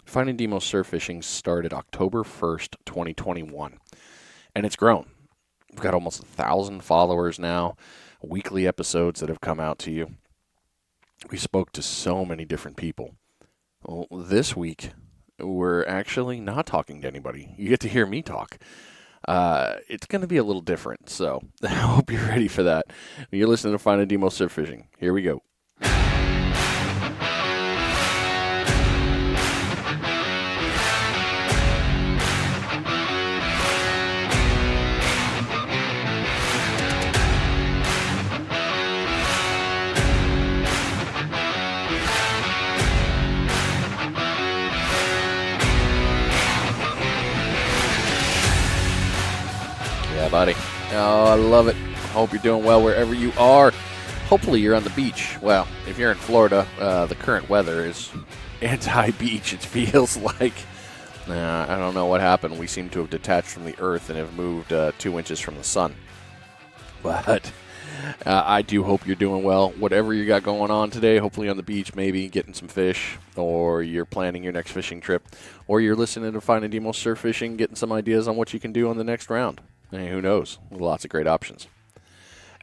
Finding Demo Surf Fishing started October 1st, 2021, and it's grown. We've got almost 1,000 followers now, weekly episodes that have come out to you. We spoke to so many different people. Well, this week, we're actually not talking to anybody. You get to hear me talk. It's going to be a little different, so I hope you're ready for that. You're listening to Finding Demo Surf Fishing. Here we go. Yeah, buddy. Oh, I love it. Hope you're doing well wherever you are. Hopefully you're on the beach. Well, if you're in Florida, the current weather is anti-beach, it feels like. I don't know what happened. We seem to have detached from the earth and have moved 2 inches from the sun. But I do hope you're doing well. Whatever you got going on today, hopefully on the beach, maybe getting some fish, or you're planning your next fishing trip, or you're listening to Finding Demo Surf Fishing, getting some ideas on what you can do on the next round. Hey, who knows? Lots of great options.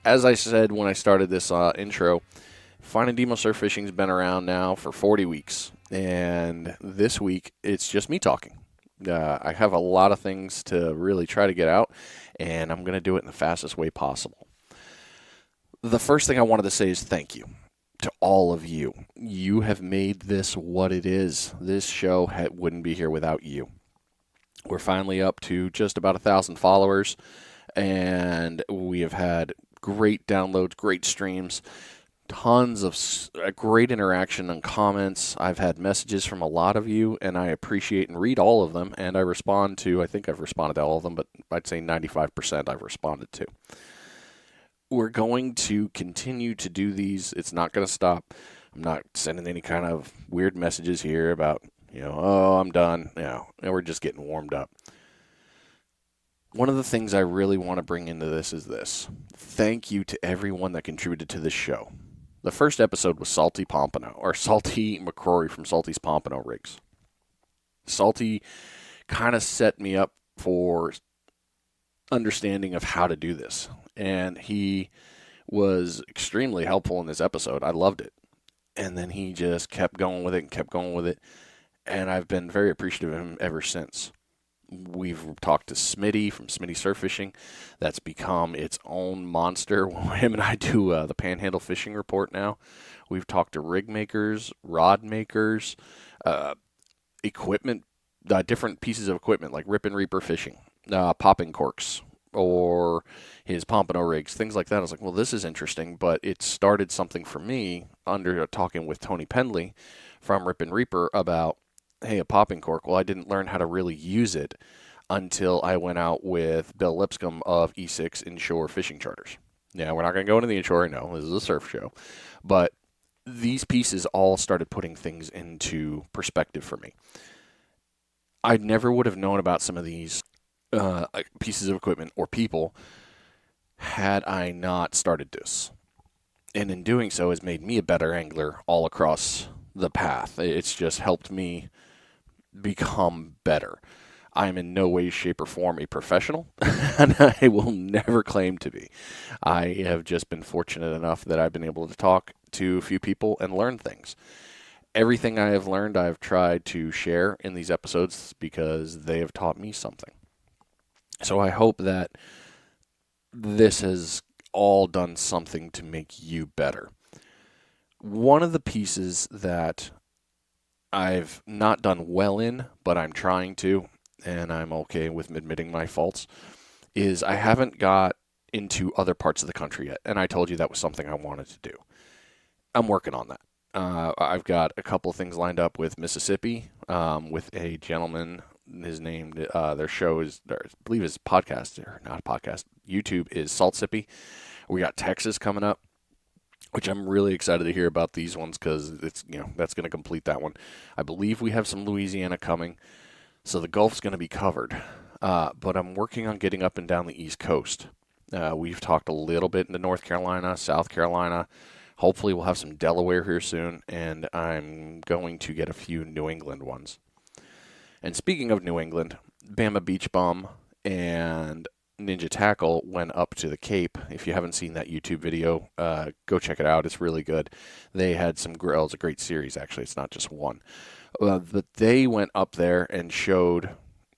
As I said when I started this intro, Finding Demo Surf Fishing's been around now for 40 weeks, and this week it's just me talking. I have a lot of things to really try to get out, and I'm going to do it in the fastest way possible. The first thing I wanted to say is thank you to all of you. You have made this what it is. This show wouldn't be here without you. We're finally up to just about 1,000 followers, and we have had great downloads, great streams, tons of great interaction and comments. I've had messages from a lot of you, and I appreciate and read all of them, and I respond to, I think I've responded to all of them, but I'd say 95% I've responded to. We're going to continue to do these. It's not going to stop. I'm not sending any kind of weird messages here about, oh, I'm done. We're just getting warmed up. One of the things I really want to bring into this is this. Thank you to everyone that contributed to this show. The first episode was Salty Pompano, or Salty McCrory from Salty's Pompano Rigs. Salty kind of set me up for understanding of how to do this, and he was extremely helpful in this episode. I loved it. And then he just kept going with it, and I've been very appreciative of him ever since. We've talked to Smitty from Smitty Surf Fishing. That's become its own monster. Him and I do the Panhandle Fishing Report now. We've talked to rig makers, rod makers, equipment, different pieces of equipment like Rip and Reaper Fishing, popping corks, or his pompano rigs, things like that. I was like, well, this is interesting, but it started something for me under talking with Tony Pendley from Rip and Reaper about, hey, a popping cork. Well, I didn't learn how to really use it until I went out with Bill Lipscomb of E6 Inshore Fishing Charters. Yeah, we're not going to go into the inshore. No, this is a surf show. But these pieces all started putting things into perspective for me. I never would have known about some of these pieces of equipment or people had I not started this. And in doing so has made me a better angler all across the path. It's just helped me become better. I am in no way, shape, or form a professional, and I will never claim to be. I have just been fortunate enough that I've been able to talk to a few people and learn things. Everything I have learned, I've tried to share in these episodes because they have taught me something. So I hope that this has all done something to make you better. One of the pieces that I've not done well in, but I'm trying to, and I'm okay with admitting my faults, is I haven't got into other parts of the country yet. And I told you that was something I wanted to do. I'm working on that. I've got a couple of things lined up with Mississippi, with a gentleman. His name, their show is, I believe his podcast, or not a podcast, YouTube is Saltsippy. We got Texas coming up, which I'm really excited to hear about these ones because it's, that's going to complete that one. I believe we have some Louisiana coming, so the Gulf's going to be covered. But I'm working on getting up and down the East Coast. We've talked a little bit into North Carolina, South Carolina. Hopefully we'll have some Delaware here soon, and I'm going to get a few New England ones. And speaking of New England, Bama Beach Bum and Ninja Tackle went up to the Cape. If you haven't seen that YouTube video, go check it out. It's really good. They had some grills, a great series, actually. It's not just one. But they went up there and showed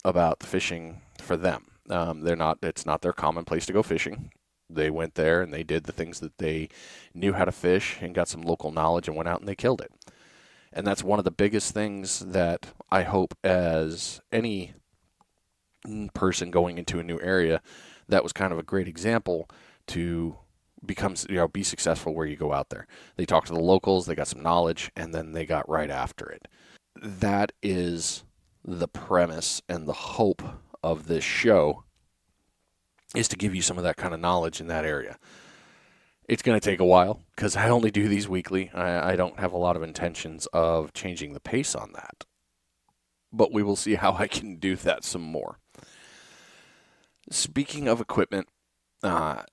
about the fishing for them. It's not their common place to go fishing. They went there and they did the things that they knew how to fish and got some local knowledge and went out and they killed it. And that's one of the biggest things that I hope, as any person going into a new area, that was kind of a great example to be successful where you go out there. They talked to the locals, they got some knowledge, and then they got right after it. That is the premise and the hope of this show, is to give you some of that kind of knowledge in that area. It's going to take a while because I only do these weekly. I don't have a lot of intentions of changing the pace on that. But we will see how I can do that some more. Speaking of equipment, I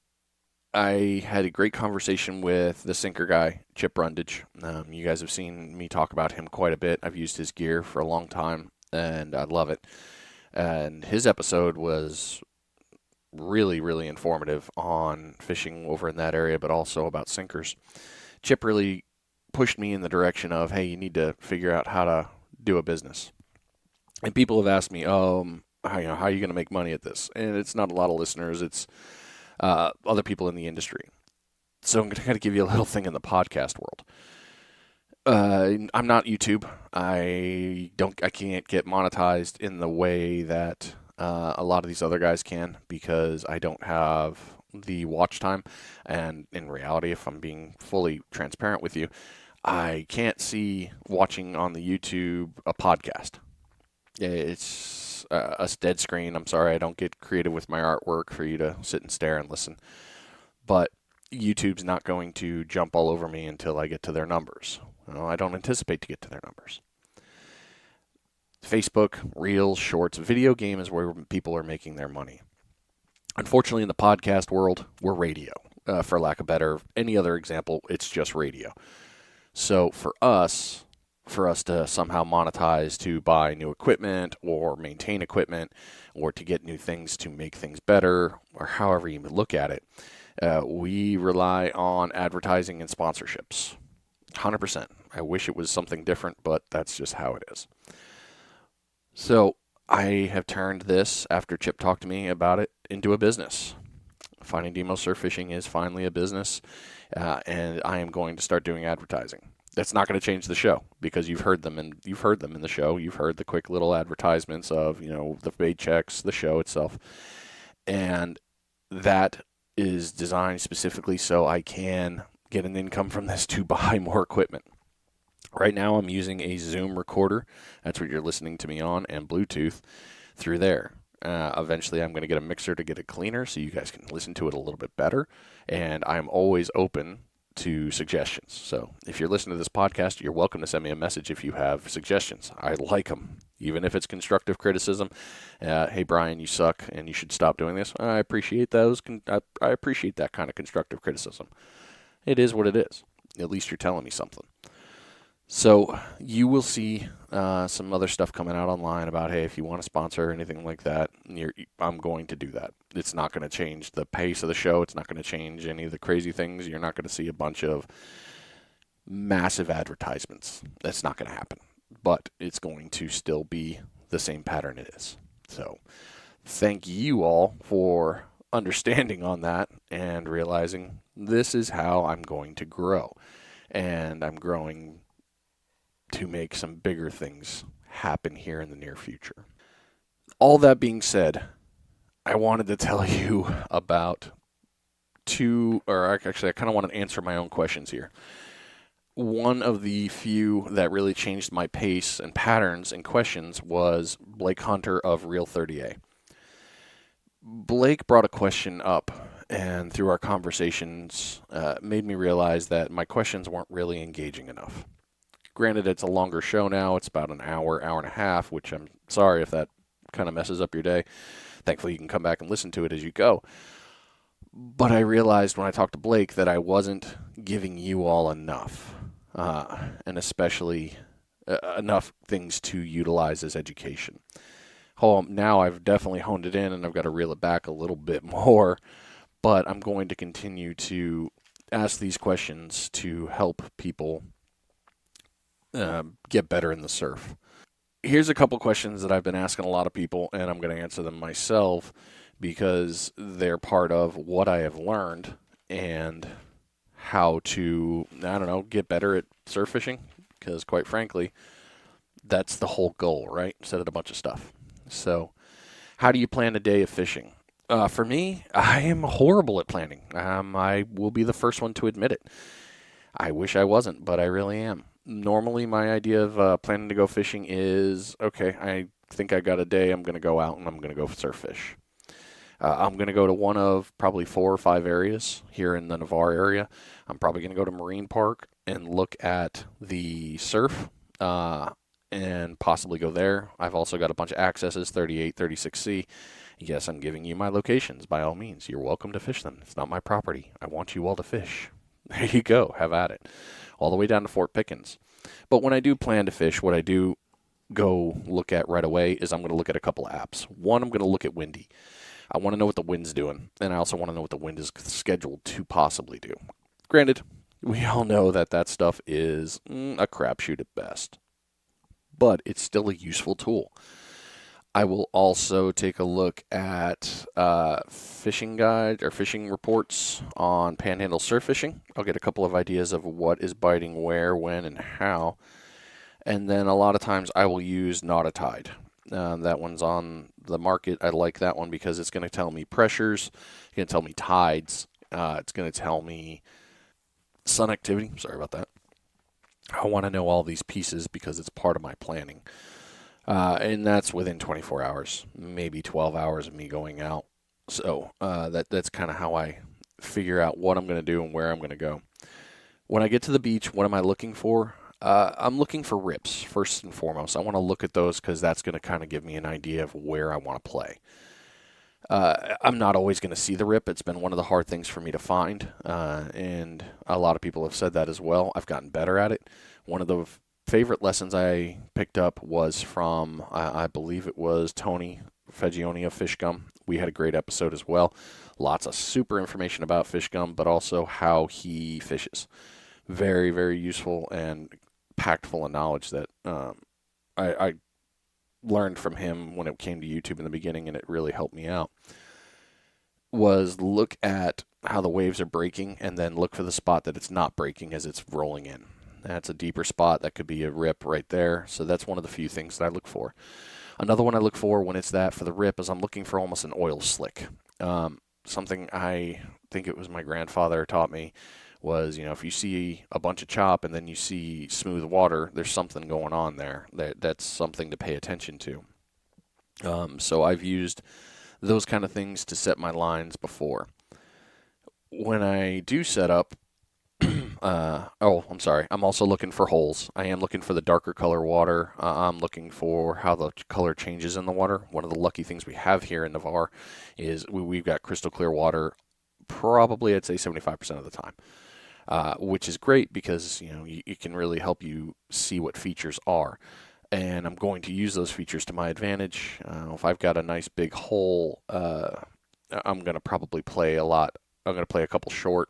had a great conversation with the sinker guy, Chip Brundage. You guys have seen me talk about him quite a bit. I've used his gear for a long time, and I love it. And his episode was really, really informative on fishing over in that area, but also about sinkers. Chip really pushed me in the direction of, hey, you need to figure out how to do a business. And people have asked me, how are you going to make money at this? And it's not a lot of listeners. It's other people in the industry. So I'm going to kind of give you a little thing in the podcast world. I'm not YouTube. I can't get monetized in the way that a lot of these other guys can, because I don't have the watch time. And in reality, if I'm being fully transparent with you, I can't see watching on the YouTube a podcast. It's a dead screen. I'm sorry, I don't get creative with my artwork for you to sit and stare and listen. But YouTube's not going to jump all over me until I get to their numbers. Well, I don't anticipate to get to their numbers. Facebook, Reels, Shorts, video game is where people are making their money. Unfortunately, in the podcast world, we're radio. For lack of any other example, it's just radio. So for us to somehow monetize, to buy new equipment or maintain equipment or to get new things to make things better, or however you look at it, we rely on advertising and sponsorships. 100%. I wish it was something different, but that's just how it is. So I have turned this, after Chip talked to me about it, into a business. Finding Demo Surf Fishing is finally a business, and I am going to start doing advertising. That's not going to change the show, because you've heard them in the show. You've heard the quick little advertisements of, the paychecks, the show itself. And that is designed specifically so I can get an income from this to buy more equipment. Right now I'm using a Zoom recorder. That's what you're listening to me on, and Bluetooth through there. Eventually I'm going to get a mixer to get it cleaner so you guys can listen to it a little bit better. And I'm always open to suggestions. So if you're listening to this podcast, you're welcome to send me a message if you have suggestions. I like them, even if it's constructive criticism. Hey, Brian, you suck and you should stop doing this. I appreciate those. I appreciate that kind of constructive criticism. It is what it is. At least you're telling me something. So you will see some other stuff coming out online about, hey, if you want to sponsor or anything like that, I'm going to do that. It's not going to change the pace of the show. It's not going to change any of the crazy things. You're not going to see a bunch of massive advertisements. That's not going to happen. But it's going to still be the same pattern it is. So thank you all for understanding on that and realizing this is how I'm going to grow. And I'm growing to make some bigger things happen here in the near future. All that being said, I wanted to tell you about I kind of want to answer my own questions here. One of the few that really changed my pace and patterns and questions was Blake Hunter of Real 30A. Blake brought a question up, and through our conversations, made me realize that my questions weren't really engaging enough. Granted, it's a longer show now. It's about an hour and a half, which I'm sorry if that kind of messes up your day. Thankfully, you can come back and listen to it as you go. But I realized when I talked to Blake that I wasn't giving you all enough, and especially enough things to utilize as education. Oh, now I've definitely honed it in and I've got to reel it back a little bit more, but I'm going to continue to ask these questions to help people get better in the surf. Here's a couple questions that I've been asking a lot of people, and I'm going to answer them myself because they're part of what I have learned and how to, I don't know, get better at surf fishing. Because quite frankly, that's the whole goal, right? Instead of a bunch of stuff. So, how do you plan a day of fishing? For me, I am horrible at planning. I will be the first one to admit it. I wish I wasn't, but I really am. Normally, my idea of planning to go fishing is okay, I think I got a day. I'm going to go out and I'm going to go surf fish. I'm going to go to one of probably 4 or 5 areas here in the Navarre area. I'm probably going to go to Marine Park and look at the surf and possibly go there. I've also got a bunch of accesses, 38, 36C. Yes, I'm giving you my locations. By all means, you're welcome to fish them. It's not my property. I want you all to fish. There you go. Have at it. All the way down to Fort Pickens. But when I do plan to fish, what I do go look at right away is I'm going to look at a couple of apps. One, I'm going to look at Windy. I want to know what the wind's doing, and I also want to know what the wind is scheduled to possibly do. Granted, we all know that that stuff is a crapshoot at best, but it's still a useful tool. I will also take a look at fishing guide or fishing reports on Panhandle surf fishing. I'll get a couple of ideas of what is biting where, when, and how. And then a lot of times I will use Nautitide. That one's on the market. I like that one because it's going to tell me pressures, it's going to tell me tides, it's going to tell me sun activity. Sorry about that. I want to know all these pieces because it's part of my planning. And that's within 24 hours, maybe 12 hours of me going out. So that's kind of how I figure out what I'm going to do and where I'm going to go. When I get to the beach, what am I looking for? I'm looking for rips first and foremost. I want to look at those because that's going to kind of give me an idea of where I want to play. I'm not always going to see the rip. It's been one of the hard things for me to find, and a lot of people have said that as well. I've gotten better at it. One of the favorite lessons I picked up was from, I believe it was Tony Fagioni of Fish Gum. We had a great episode as well. Lots of super information about Fish Gum, but also how he fishes. Very, very useful and packed full of knowledge that I learned from him when it came to YouTube in the beginning, and it really helped me out. Was look at how the waves are breaking and then look for the spot that it's not breaking as it's rolling in. That's a deeper spot. That could be a rip right there. So that's one of the few things that I look for. Another one I look for when it's that for the rip is I'm looking for almost an oil slick. Something I think it was my grandfather taught me was, if you see a bunch of chop and then you see smooth water, there's something going on there. That's something to pay attention to. So I've used those kind of things to set my lines before. When I do set up, I'm sorry. I'm also looking for holes. I am looking for the darker color water. I'm looking for how the color changes in the water. One of the lucky things we have here in Navarre is we've got crystal clear water probably, I'd say, 75% of the time, which is great because, it can really help you see what features are. And I'm going to use those features to my advantage. If I've got a nice big hole, I'm going to probably play a lot. I'm going to play a couple short.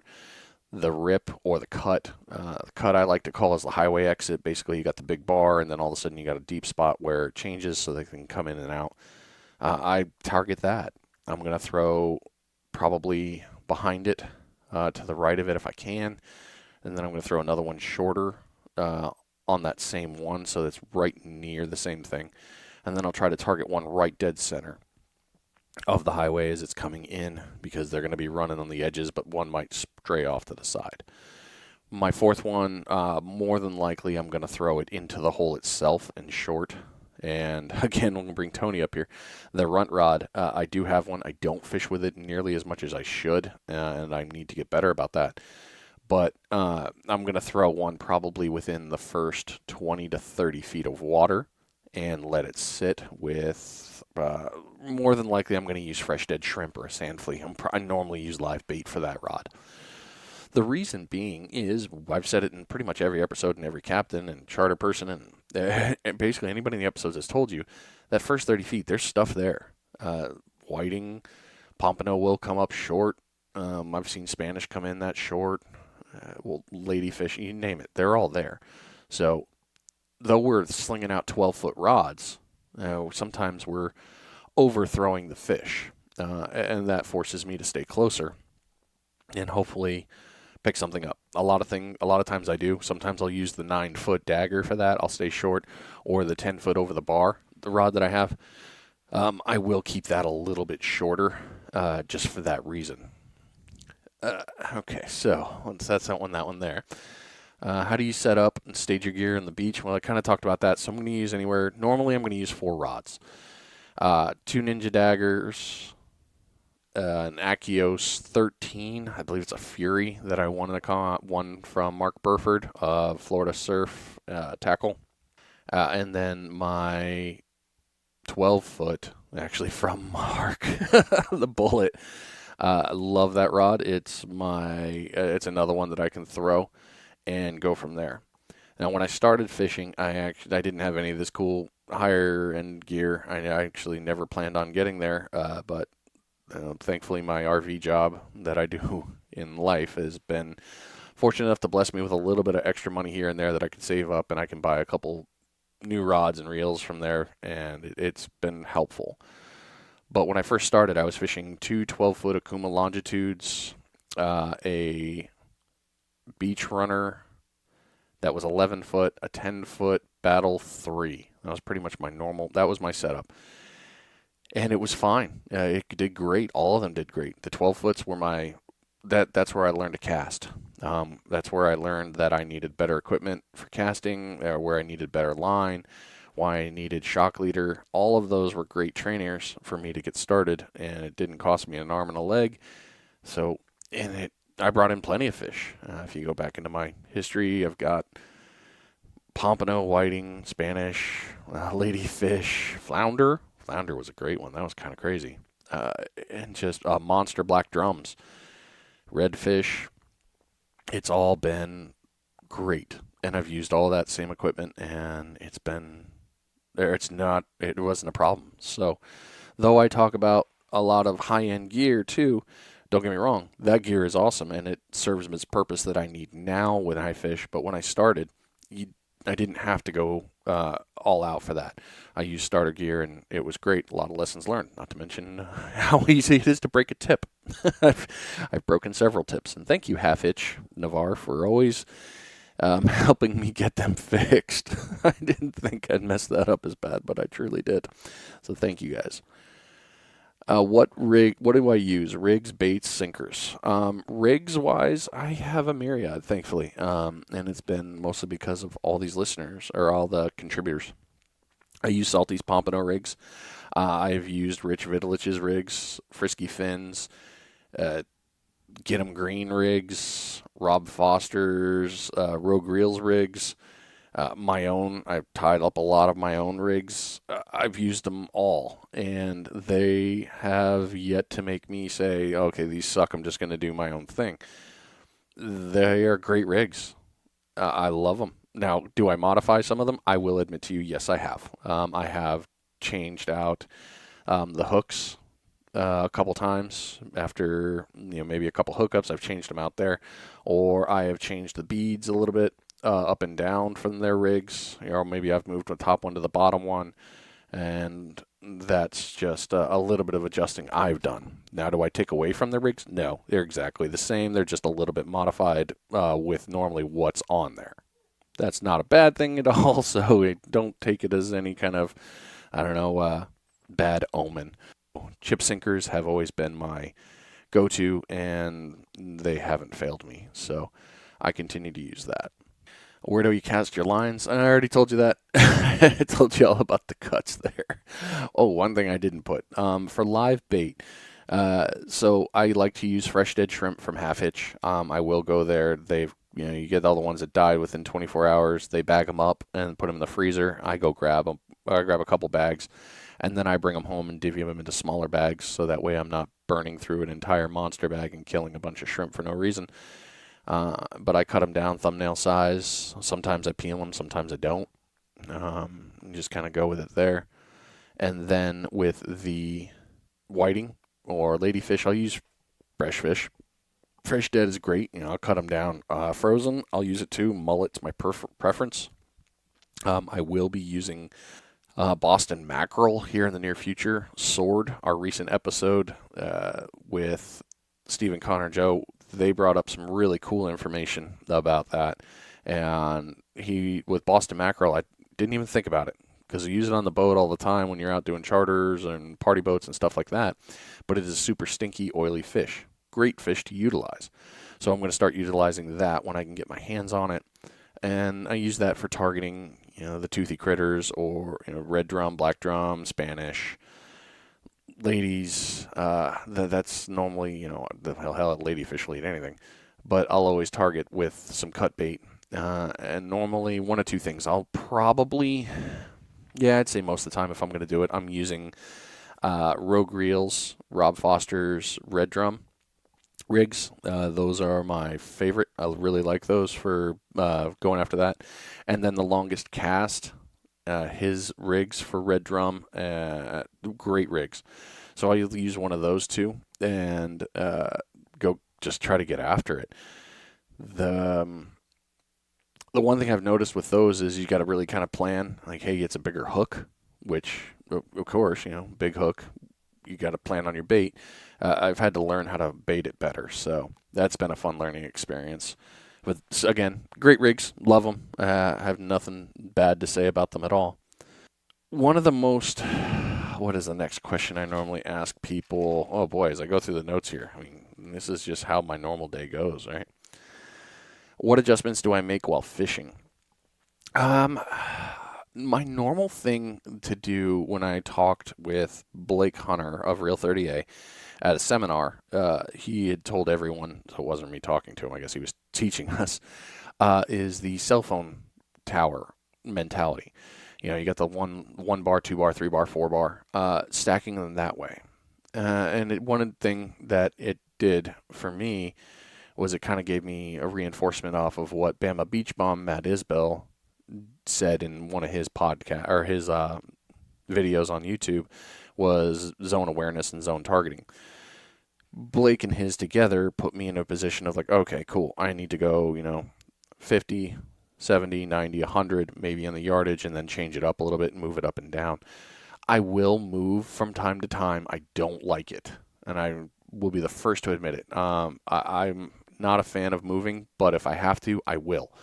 The rip or the cut. The cut I like to call is the highway exit. Basically, you got the big bar, and then all of a sudden you got a deep spot where it changes so they can come in and out. I target that. I'm going to throw probably behind it, to the right of it if I can, and then I'm going to throw another one shorter on that same one so that's right near the same thing. And then I'll try to target one right dead center of the highway as it's coming in because they're going to be running on the edges, but one might stray off to the side. My fourth one, more than likely, I'm going to throw it into the hole itself and short. And again, we'll bring Tony up here. The runt rod, I do have one. I don't fish with it nearly as much as I should, and I need to get better about that. But I'm going to throw one probably within the first 20 to 30 feet of water and let it sit with, more than likely, I'm going to use fresh dead shrimp or a sand flea. I normally use live bait for that rod. The reason being is, I've said it in pretty much every episode and every captain and charter person, and And basically, anybody in the episodes has told you that first 30 feet, there's stuff there. Whiting, pompano will come up short. I've seen Spanish come in that short. Well, ladyfish, you name it, they're all there. So, though we're slinging out 12-foot rods, sometimes we're overthrowing the fish, and that forces me to stay closer and hopefully pick something up. A lot of times I do. Sometimes I'll use the 9-foot dagger for that. I'll stay short, or the 10-foot over the bar, the rod that I have. I will keep that a little bit shorter, just for that reason. Okay, so that's that one there. How do you set up and stage your gear on the beach? Well, I kind of talked about that. So I'm going to use anywhere. Normally, I'm going to use 4 rods, 2 Ninja daggers, an Achios 13. I believe it's a Fury that I won from Mark Burford of Florida Surf Tackle, and then my 12-foot, actually from Mark, the Bullet. I love that rod. It's another one that I can throw and go from there. Now, when I started fishing, I didn't have any of this cool higher end gear. I actually never planned on getting there, but thankfully my RV job that I do in life has been fortunate enough to bless me with a little bit of extra money here and there that I can save up, and I can buy a couple new rods and reels from there, and it's been helpful. But when I first started, I was fishing 2 12-foot Okuma longitudes, a beach runner that was 11-foot, a 10-foot Battle 3. That was pretty much that was my setup. And it was fine. It did great. All of them did great. The 12-foots were that's where I learned to cast. That's where I learned that I needed better equipment for casting, where I needed better line, why I needed shock leader. All of those were great trainers for me to get started, and it didn't cost me an arm and a leg. So, I brought in plenty of fish. If you go back into my history, I've got pompano, whiting, Spanish, ladyfish, flounder. Flounder was a great one. That was kind of crazy. And just monster black drums, redfish. It's all been great. And I've used all that same equipment, and it wasn't a problem. So, though I talk about a lot of high-end gear too, don't get me wrong, that gear is awesome, and it serves its purpose that I need now when I fish. But when I started, I didn't have to go all out for that. I used starter gear, and it was great. A lot of lessons learned, not to mention how easy it is to break a tip. I've broken several tips, and thank you, Half Hitch Navarre, for always helping me get them fixed. I didn't think I'd mess that up as bad, but I truly did. So thank you guys. What do I use? Rigs, baits, sinkers. Rigs-wise, I have a myriad, thankfully. And it's been mostly because of all these listeners, or all the contributors. I use Salty's Pompano rigs. I've used Rich Vidalich's rigs, Frisky Fins, Get 'em Green rigs, Rob Foster's Rogue Reels rigs. My own, I've tied up a lot of my own rigs. I've used them all, and they have yet to make me say, okay, these suck, I'm just going to do my own thing. They are great rigs. I love them. Now, do I modify some of them? I will admit to you, yes, I have. I have changed out the hooks a couple times after maybe a couple hookups. I've changed them out there, or I have changed the beads a little bit. Up and down from their rigs, or maybe I've moved the top one to the bottom one, and that's just a little bit of adjusting I've done. Now, do I take away from their rigs? No, they're exactly the same. They're just a little bit modified with normally what's on there. That's not a bad thing at all, so don't take it as any kind of, bad omen. Chip sinkers have always been my go-to, and they haven't failed me, so I continue to use that. Where do you cast your lines? I already told you that. I told you all about the cuts there. Oh, one thing I didn't put. For live bait, so I like to use fresh dead shrimp from Half Hitch. I will go there. You get all the ones that died within 24 hours. They bag them up and put them in the freezer. I go grab them. I grab a couple bags, and then I bring them home and divvy them into smaller bags, so that way I'm not burning through an entire monster bag and killing a bunch of shrimp for no reason. But I cut them down thumbnail size. Sometimes I peel them, sometimes I don't. Just kind of go with it there. And then with the whiting or ladyfish, I'll use fresh fish. Fresh dead is great. I'll cut them down. Frozen, I'll use it too. Mullet's my preference. I will be using Boston mackerel here in the near future. Sword, our recent episode with Stephen Connor Joe, they brought up some really cool information about that. And with Boston mackerel, I didn't even think about it because you use it on the boat all the time when you're out doing charters and party boats and stuff like that. But it is a super stinky, oily fish. Great fish to utilize. So I'm going to start utilizing that when I can get my hands on it. And I use that for targeting, the toothy critters or, red drum, black drum, Spanish, ladies. That's normally, the hell, ladyfish will eat anything. But I'll always target with some cut bait. And normally one of two things. I'd say most of the time if I'm going to do it, I'm using Rogue Reels, Rob Foster's Red Drum rigs. Those are my favorite. I really like those for going after that. And then the Longest Cast, his rigs for Red Drum, great rigs. So I'll use one of those two and go just try to get after it. The one thing I've noticed with those is you got to really kind of plan, like, hey, it's a bigger hook, which, of course, big hook, you got to plan on your bait. I've had to learn how to bait it better, so that's been a fun learning experience. But again, great rigs, love them. I have nothing bad to say about them at all. One of the most, what is the next question I normally ask people? Oh boy, as I go through the notes here, this is just how my normal day goes, right? What adjustments do I make while fishing? My normal thing to do when I talked with Blake Hunter of Real 30A at a seminar, he had told everyone, so it wasn't me talking to him, I guess he was teaching us, is the cell phone tower mentality. You got the one bar, 2 bar, 3 bar, 4 bar, stacking them that way. And one thing that it did for me was it kind of gave me a reinforcement off of what Bama Beach Bomb Matt Isbell said in one of his podcast or his videos on YouTube, was zone awareness and zone targeting. Blake and his together put me in a position of like, okay, cool. I need to go, 50, 70, 90, 100, maybe in the yardage, and then change it up a little bit and move it up and down. I will move from time to time. I don't like it, and I will be the first to admit it. I'm not a fan of moving, but if I have to, I will.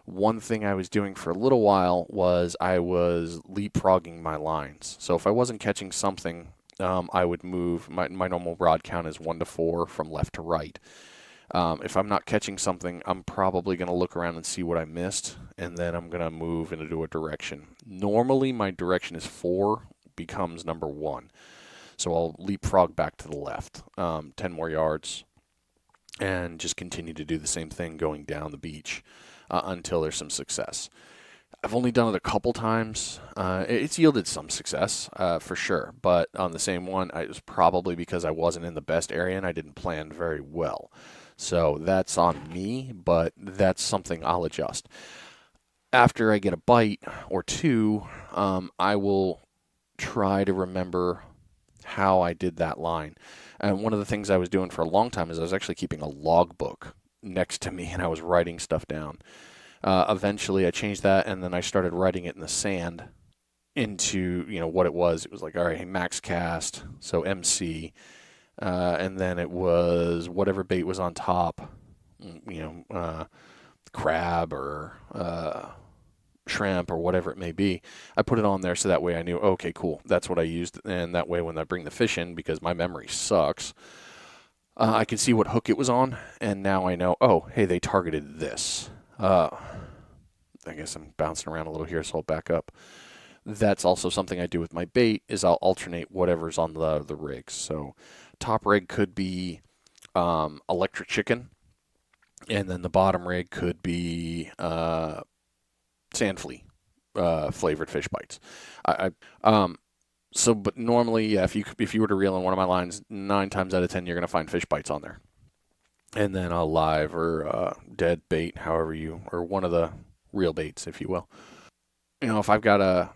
One thing I was doing for a little while was I was leapfrogging my lines. So if I wasn't catching something, I would move. My normal rod count is 1 to 4 from left to right. If I'm not catching something, I'm probably going to look around and see what I missed, and then I'm going to move into a direction. Normally, my direction is 4 becomes number 1. So I'll leapfrog back to the left, 10 more yards, and just continue to do the same thing going down the beach until there's some success. I've only done it a couple times. It's yielded some success for sure, but on the same one, it was probably because I wasn't in the best area and I didn't plan very well. So that's on me, but that's something I'll adjust. After I get a bite or two, I will try to remember how I did that line. And one of the things I was doing for a long time is I was actually keeping a logbook next to me and I was writing stuff down. Eventually I changed that, and then I started writing it in the sand into, what it was. It was like, all right, hey, max cast, so MC, and then it was whatever bait was on top, crab or shrimp or whatever it may be. I put it on there so that way I knew, okay, cool, that's what I used, and that way when I bring the fish in, because my memory sucks, I can see what hook it was on, and now I know, oh, hey, they targeted this. I guess I'm bouncing around a little here, so I'll back up. That's also something I do with my bait, is I'll alternate whatever's on the rigs. So top rig could be electric chicken, and then the bottom rig could be sand flea flavored fish bites. But normally, yeah, if you were to reel in one of my lines, 9 times out of 10 you're gonna find fish bites on there, and then a live or dead bait, or one of the real baits, if you will. if I've got a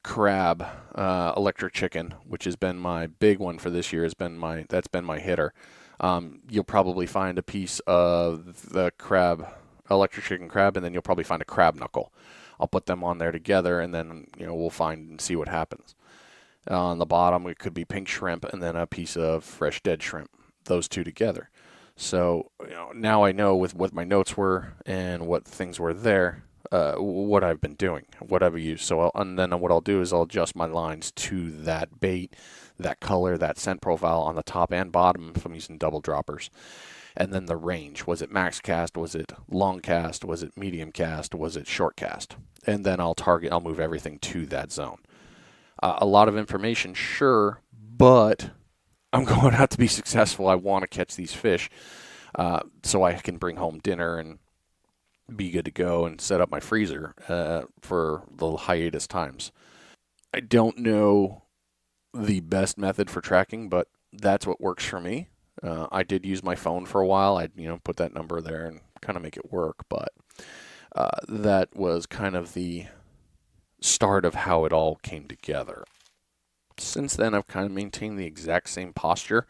crab, electric chicken, which has been my big one for this year, that's been my hitter. You'll probably find a piece of the crab, electric chicken crab, and then you'll probably find a crab knuckle. I'll put them on there together, and then we'll find and see what happens. On the bottom, it could be pink shrimp, and then a piece of fresh dead shrimp. Those two together. So now I know with what my notes were and what things were there, what I've been doing, what I've used. And then what I'll do is I'll adjust my lines to that bait, that color, that scent profile on the top and bottom if I'm using double droppers. And then the range. Was it max cast? Was it long cast? Was it medium cast? Was it short cast? And then I'll move everything to that zone. A lot of information, sure, but I'm going out to be successful. I want to catch these fish so I can bring home dinner and be good to go and set up my freezer for the hiatus times. I don't know the best method for tracking, but that's what works for me. I did use my phone for a while. I'd put that number there and kind of make it work, but that was kind of the start of how it all came together. Since then, I've kind of maintained the exact same posture,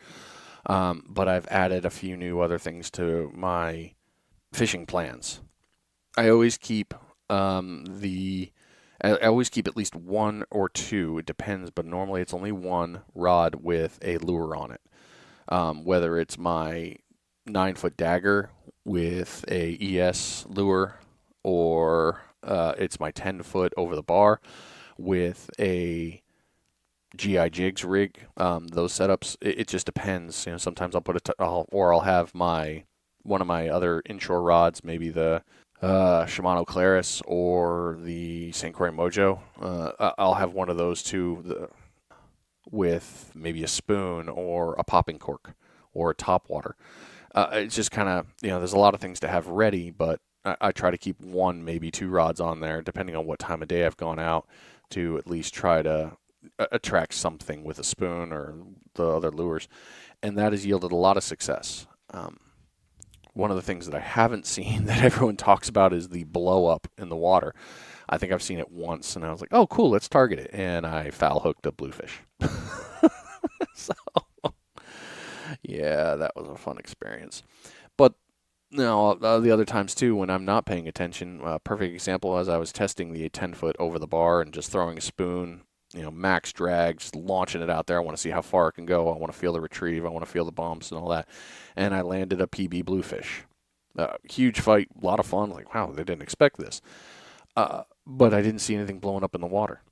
but I've added a few new other things to my fishing plans. I always keep I always keep at least one or two. It depends, but normally it's only one rod with a lure on it. Whether it's my 9-foot dagger with a ES lure, or it's my 10-foot over the bar with a GI Jigs rig. Those setups, it just depends. Sometimes I'll have one of my other inshore rods, maybe the Shimano Claris or the St. Croix Mojo. I'll have one of those too, with maybe a spoon or a popping cork or a topwater. It's just kind of, there's a lot of things to have ready, but I try to keep one, maybe two rods on there, depending on what time of day I've gone out, to at least try to attract something with a spoon or the other lures. And that has yielded a lot of success. One of the things that I haven't seen that everyone talks about is the blow up in the water. I think I've seen it once, and I was like, oh, cool, let's target it. And I foul hooked a bluefish. So, yeah, that was a fun experience. But no, the other times too, when I'm not paying attention, perfect example as I was testing the 10-foot over the bar and just throwing a spoon, max drag, just launching it out there. I want to see how far it can go. I want to feel the retrieve. I want to feel the bumps and all that. And I landed a PB bluefish. Huge fight, a lot of fun. Like, wow, they didn't expect this. But I didn't see anything blowing up in the water.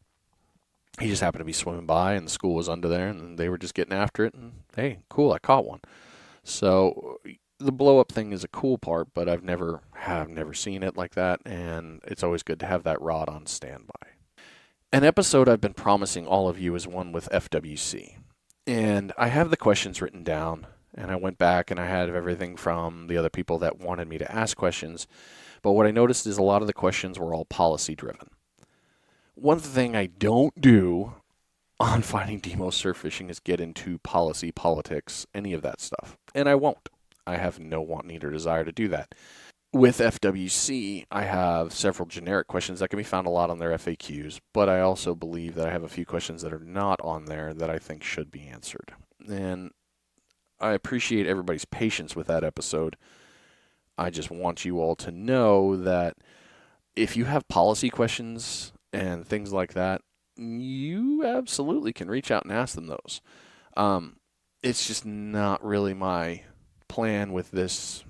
He just happened to be swimming by, and the school was under there, and they were just getting after it. And hey, cool, I caught one. So the blow up thing is a cool part, but I've never seen it like that, and it's always good to have that rod on standby. An episode I've been promising all of you is one with FWC. And I have the questions written down, and I went back and I had everything from the other people that wanted me to ask questions. But what I noticed is a lot of the questions were all policy driven. One thing I don't do on Finding Demo Surf Fishing is get into policy, politics, any of that stuff. And I won't. I have no want, need, or desire to do that. With FWC, I have several generic questions that can be found a lot on their FAQs, but I also believe that I have a few questions that are not on there that I think should be answered. And I appreciate everybody's patience with that episode. I just want you all to know that if you have policy questions and things like that, you absolutely can reach out and ask them those. It's just not really my plan with this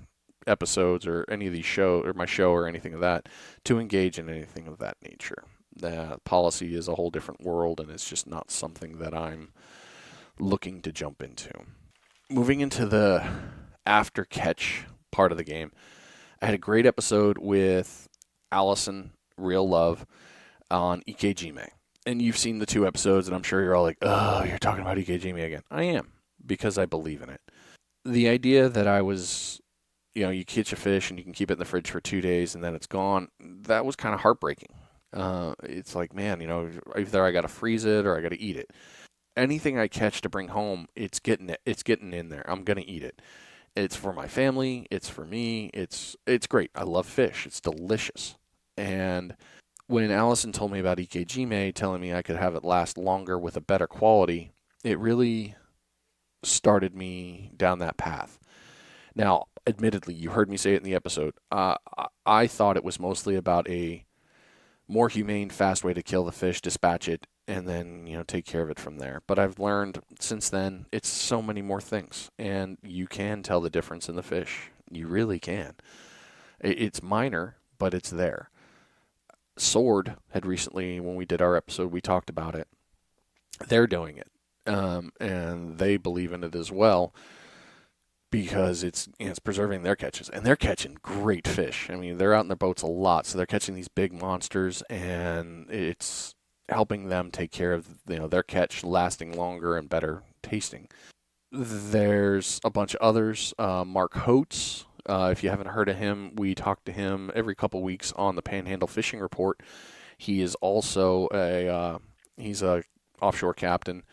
episodes or any of these my show or anything of that to engage in anything of that nature. Policy is a whole different world, and it's just not something that I'm looking to jump into. Moving into the after catch part of the game, I had a great episode with Allison Real Love on Ikejime. And you've seen the two episodes, and I'm sure you're all like, oh, you're talking about Ikejime again. I am, because I believe in it. The idea that I was, you catch a fish and you can keep it in the fridge for 2 days and then it's gone, that was kind of heartbreaking. It's like, man, either I got to freeze it or I got to eat it. Anything I catch to bring home, it's getting in there. I'm going to eat it. It's for my family. It's for me. It's great. I love fish. It's delicious. And When Allison told me about Ikejime, telling me I could have it last longer with a better quality, it really started me down that path. Now, admittedly, you heard me say it in the episode. I thought it was mostly about a more humane, fast way to kill the fish, dispatch it, and then take care of it from there. But I've learned since then it's so many more things, and you can tell the difference in the fish. You really can. It's minor, but it's there. Sword had recently, when we did our episode, we talked about it. They're doing it, and they believe in it as well because it's preserving their catches, and they're catching great fish. I mean, they're out in their boats a lot, so they're catching these big monsters, and it's helping them take care of their catch lasting longer and better tasting. There's a bunch of others. Mark Holtz, if you haven't heard of him, we talk to him every couple weeks on the Panhandle Fishing Report. He is also he's a offshore captain,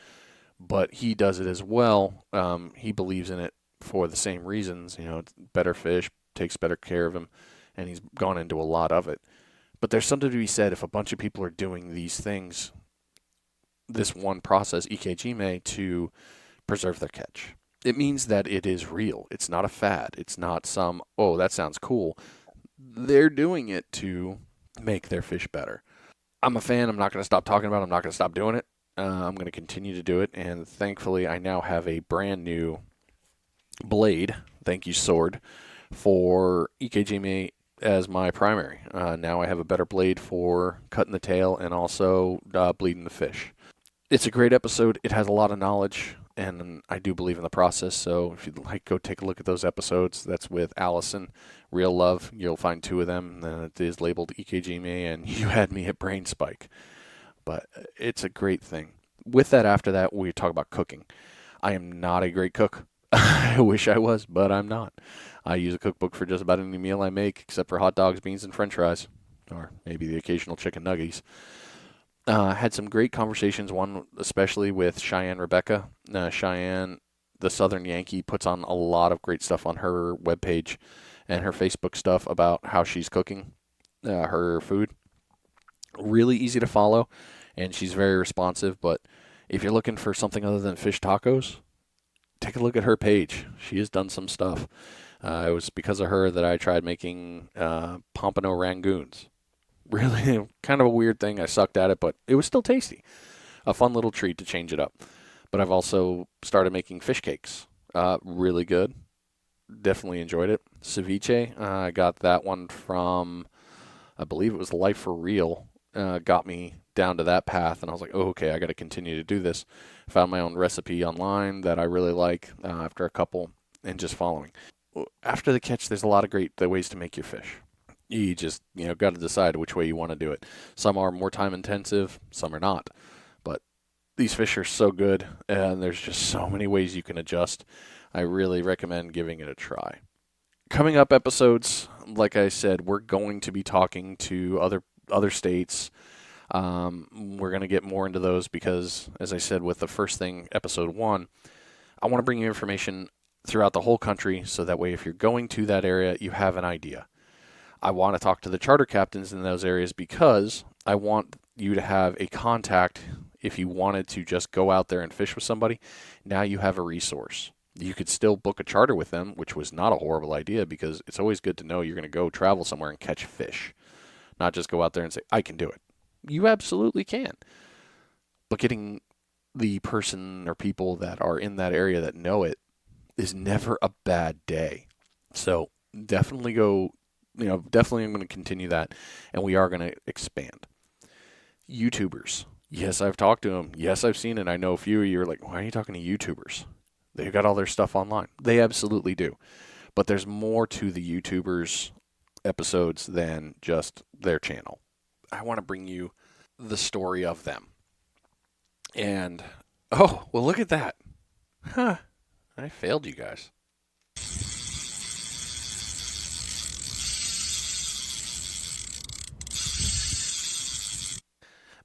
but he does it as well. He believes in it for the same reasons. It's better fish, takes better care of him, and he's gone into a lot of it. But there's something to be said if a bunch of people are doing these things, this one process, Ikejime, to preserve their catch. It means that it is real. It's not a fad. It's not some, oh, that sounds cool. They're doing it to make their fish better. I'm a fan. I'm not going to stop talking about it. I'm not going to stop doing it. I'm going to continue to do it. And thankfully, I now have a brand new blade, thank you, Sword, for Ikejime as my primary. Now I have a better blade for cutting the tail and also bleeding the fish. It's a great episode. It has a lot of knowledge, and I do believe in the process. So if you'd like, go take a look at those episodes. That's with Allison, Real Love. You'll find 2 of them. It is labeled Ikejime, and You Had Me at Brain Spike. But it's a great thing. With that, after that, we talk about cooking. I am not a great cook. I wish I was, but I'm not. I use a cookbook for just about any meal I make, except for hot dogs, beans, and french fries, or maybe the occasional chicken nuggets. Had some great conversations, one especially with Cheyenne Rebecca. Cheyenne, the Southern Yankee, puts on a lot of great stuff on her webpage and her Facebook stuff about how she's cooking her food. Really easy to follow, and she's very responsive, but if you're looking for something other than fish tacos, take a look at her page. She has done some stuff. It was because of her that I tried making pompano rangoons. Really kind of a weird thing. I sucked at it, but it was still tasty. A fun little treat to change it up. But I've also started making fish cakes. Really good. Definitely enjoyed it. Ceviche, I got that one from, I believe it was Life for Real. Got me down to that path, and I was like, oh, okay, I got to continue to do this. Found my own recipe online that I really like after a couple, and just following. After the catch, there's a lot of great ways to make your fish. You just got to decide which way you want to do it. Some are more time intensive, some are not. But these fish are so good, and there's just so many ways you can adjust. I really recommend giving it a try. Coming up episodes, like I said, we're going to be talking to other states. We're going to get more into those because, as I said, with the first thing, episode 1, I want to bring you information throughout the whole country so that way if you're going to that area, you have an idea. I want to talk to the charter captains in those areas because I want you to have a contact if you wanted to just go out there and fish with somebody. Now you have a resource. You could still book a charter with them, which was not a horrible idea because it's always good to know you're going to go travel somewhere and catch fish, not just go out there and say, I can do it. You absolutely can. But getting the person or people that are in that area that know it is never a bad day. So definitely go, definitely I'm going to continue that, and we are going to expand. YouTubers. Yes, I've talked to them. Yes, I've seen it. I know a few of you are like, why are you talking to YouTubers? They've got all their stuff online. They absolutely do. But there's more to the YouTubers episodes than just their channel. I want to bring you the story of them. And, oh, well, look at that. Huh. I failed you guys.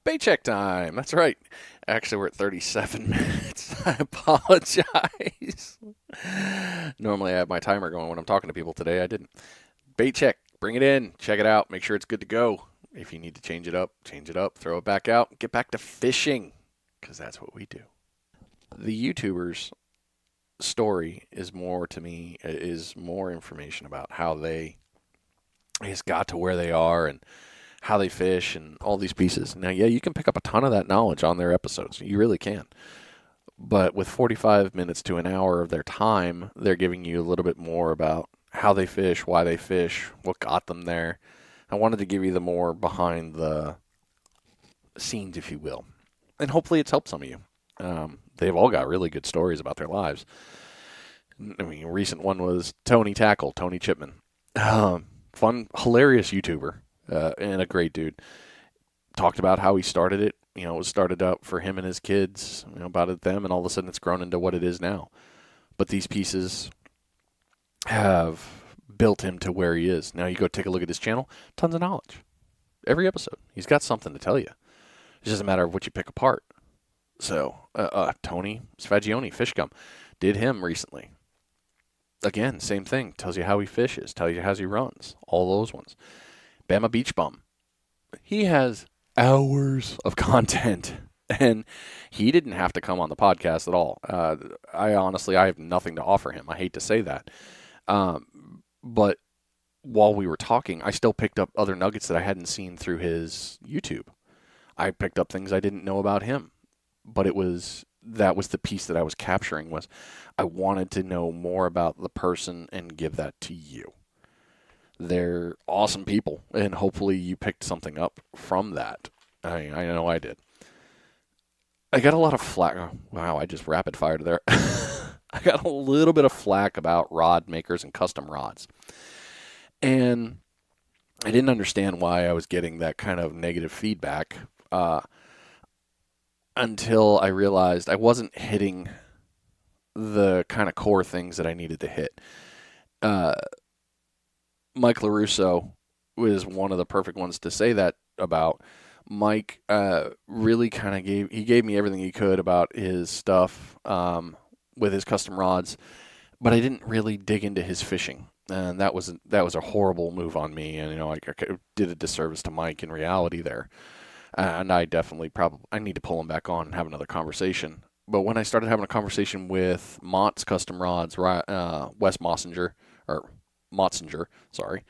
Bait check time. That's right. Actually, we're at 37 minutes. I apologize. Normally, I have my timer going when I'm talking to people. Today, I didn't. Bait check. Bring it in. Check it out. Make sure it's good to go. If you need to change it up, throw it back out, get back to fishing, because that's what we do. The YouTuber's story is more to me is more information about how they just got to where they are and how they fish and all these pieces. Now, yeah, you can pick up a ton of that knowledge on their episodes. You really can. But with 45 minutes to an hour of their time, they're giving you a little bit more about how they fish, why they fish, what got them there. I wanted to give you the more behind the scenes, if you will. And hopefully it's helped some of you. They've all got really good stories about their lives. I mean, a recent one was Tony Tackle, Tony Chipman. Fun, hilarious YouTuber and a great dude. Talked about how he started it. You know, it was started up for him and his kids, you know, about it them, and all of a sudden it's grown into what it is now. But these pieces have built him to where he is. Now you go take a look at his channel, tons of knowledge. Every episode, he's got something to tell you. It's just a matter of what you pick apart. So, Tony Sfagioni, Fish Gum, did him recently. Again, same thing. Tells you how he fishes, tells you how he runs, all those ones. Bama Beach Bum. He has hours of content, and he didn't have to come on the podcast at all. I have nothing to offer him. I hate to say that. But while we were talking, I still picked up other nuggets that I hadn't seen through his YouTube. I picked up things I didn't know about him. But that was the piece that I was capturing was I wanted to know more about the person and give that to you. They're awesome people, and hopefully you picked something up from that. I know I did. I got a lot of flack. Oh, wow, I just rapid fired there. I got a little bit of flack about rod makers and custom rods. And I didn't understand why I was getting that kind of negative feedback until I realized I wasn't hitting the kind of core things that I needed to hit. Mike LaRusso was one of the perfect ones to say that about. Mike really kind of gave me everything he could about his stuff with his custom rods, but I didn't really dig into his fishing, and that was a horrible move on me. And I did a disservice to Mike in reality there. And I definitely I need to pull him back on and have another conversation. But when I started having a conversation with Mott's Custom Rods, Wes Mossinger, sorry,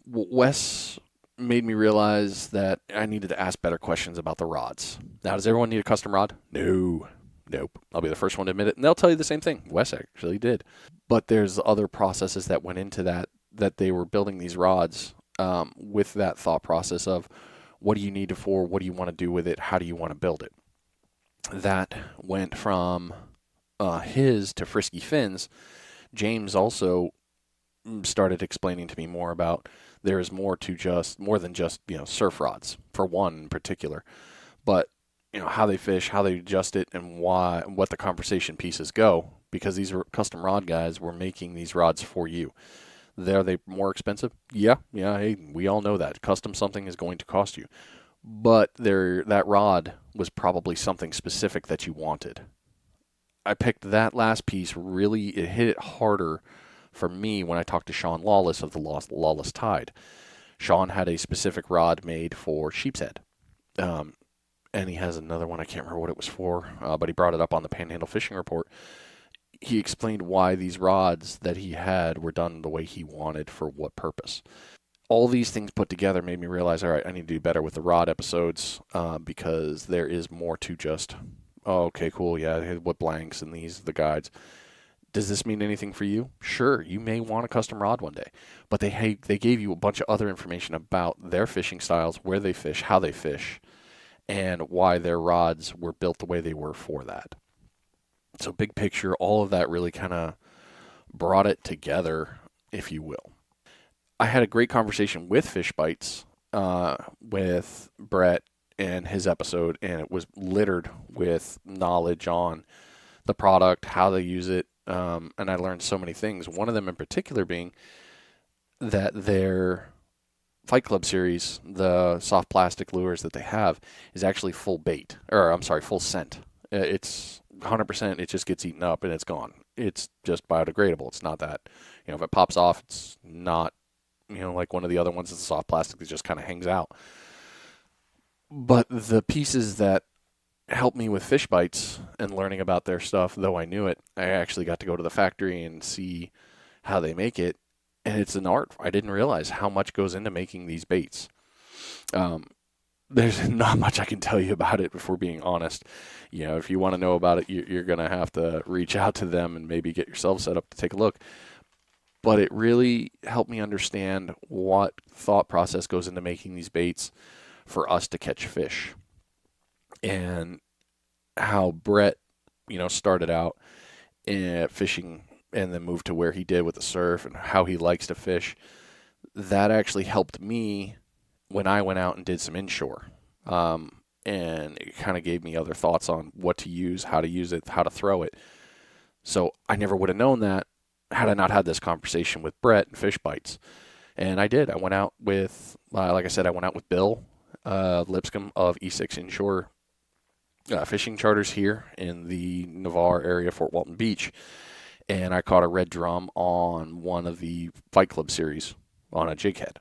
Wes made me realize that I needed to ask better questions about the rods. Now, does everyone need a custom rod? No. Nope. I'll be the first one to admit it. And they'll tell you the same thing. Wes actually did. But there's other processes that went into that they were building these rods with that thought process of, what do you need it for? What do you want to do with it? How do you want to build it? That went from his to Frisky Fins. James also started explaining to me more about there is more than just surf rods, for one in particular, but how they fish, how they adjust it, and what the conversation pieces go. Because these are custom rod guys were making these rods for you. Are they more expensive? Yeah. Hey, we all know that. Custom something is going to cost you. But that rod was probably something specific that you wanted. I picked that last piece, really, it hit it harder for me when I talked to Sean Lawless of the Lawless Tide. Sean had a specific rod made for sheep's head. And he has another one, I can't remember what it was for, but he brought it up on the Panhandle Fishing Report. He explained why these rods that he had were done the way he wanted, for what purpose. All these things put together made me realize, all right, I need to do better with the rod episodes because there is more to just, oh, okay, cool, yeah, what blanks and the guides. Does this mean anything for you? Sure, you may want a custom rod one day, but they gave you a bunch of other information about their fishing styles, where they fish, how they fish, and why their rods were built the way they were for that. So big picture, all of that really kind of brought it together, if you will. I had a great conversation with Fish Bites with Brett and his episode, and it was littered with knowledge on the product, how they use it, and I learned so many things. One of them in particular being that their Fight Club series, the soft plastic lures that they have, is actually full scent. It's 100%, it just gets eaten up and it's gone. It's just biodegradable. It's not that, if it pops off, it's not like one of the other ones that's soft plastic that just kind of hangs out. But the pieces that helped me with fish bites and learning about their stuff, though I knew it, I actually got to go to the factory and see how they make it. And it's an art. I didn't realize how much goes into making these baits. There's not much I can tell you about it if we're being honest. If you want to know about it, you're going to have to reach out to them and maybe get yourself set up to take a look. But it really helped me understand what thought process goes into making these baits for us to catch fish. And how Brett, started out fishing and then moved to where he did with the surf and how he likes to fish. That actually helped me when I went out and did some inshore. And it kind of gave me other thoughts on what to use, how to use it, how to throw it. So I never would have known that had I not had this conversation with Brett and Fish Bites. And I did. I went out with, like I said, I went out with Bill Lipscomb of E6 Inshore Fishing Charters here in the Navarre area, Fort Walton Beach. And I caught a red drum on one of the Fight Club series on a jig head.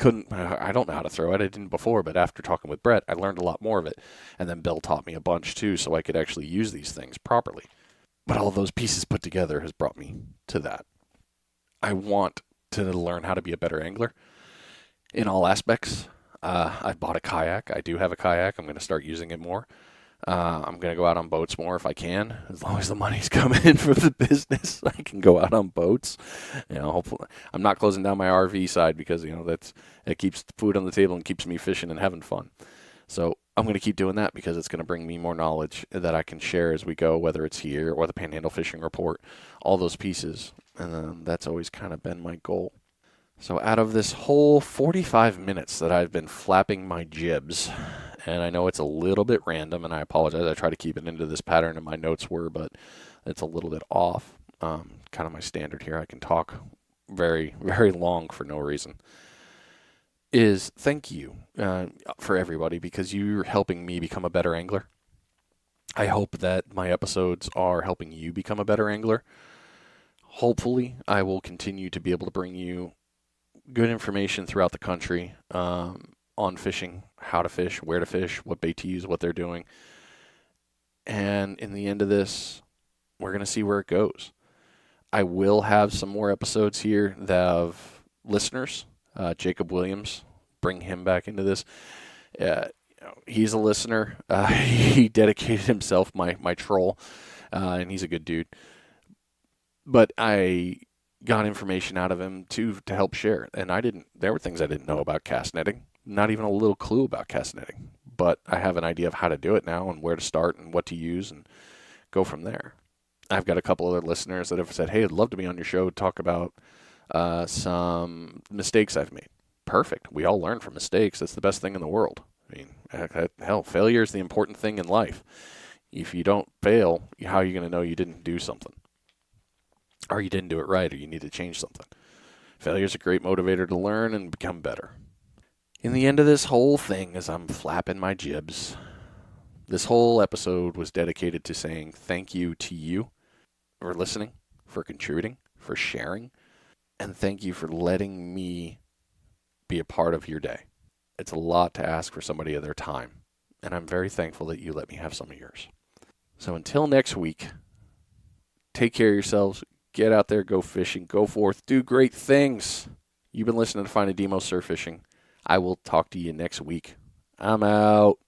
I don't know how to throw it. I didn't before, but after talking with Brett, I learned a lot more of it. And then Bill taught me a bunch too, so I could actually use these things properly. But all those pieces put together has brought me to that. I want to learn how to be a better angler in all aspects. I bought a kayak. I do have a kayak. I'm going to start using it more. I'm going to go out on boats more if I can. As long as the money's coming in for the business, I can go out on boats. Hopefully, I'm not closing down my RV side because, it keeps food on the table and keeps me fishing and having fun. So I'm going to keep doing that because it's going to bring me more knowledge that I can share as we go, whether it's here or the Panhandle Fishing Report, all those pieces. And that's always kind of been my goal. So out of this whole 45 minutes that I've been flapping my jibs, and I know it's a little bit random, and I apologize. I try to keep it into this pattern, and my notes were, but it's a little bit off. Kind of my standard here. I can talk very, very long for no reason. Is thank you for everybody because you're helping me become a better angler. I hope that my episodes are helping you become a better angler. Hopefully, I will continue to be able to bring you good information throughout the country on fishing, how to fish, where to fish, what bait to use, what they're doing. And in the end of this, we're going to see where it goes. I will have some more episodes here that of listeners. Jacob Williams, bring him back into this. He's a listener. He dedicated himself, my troll, and he's a good dude. But I got information out of him to help share. And there were things I didn't know about cast netting, not even a little clue about cast netting, but I have an idea of how to do it now and where to start and what to use and go from there. I've got a couple other listeners that have said, hey, I'd love to be on your show, talk about some mistakes I've made. Perfect. We all learn from mistakes. That's the best thing in the world. I mean, hell, failure is the important thing in life. If you don't fail, how are you going to know you didn't do something? Or you didn't do it right, or you need to change something. Failure is a great motivator to learn and become better. In the end of this whole thing, as I'm flapping my jibs, this whole episode was dedicated to saying thank you to you for listening, for contributing, for sharing, and thank you for letting me be a part of your day. It's a lot to ask for somebody of their time, and I'm very thankful that you let me have some of yours. So until next week, take care of yourselves. Get out there, go fishing, go forth, do great things. You've been listening to Find a Demo Surf Fishing. I will talk to you next week. I'm out.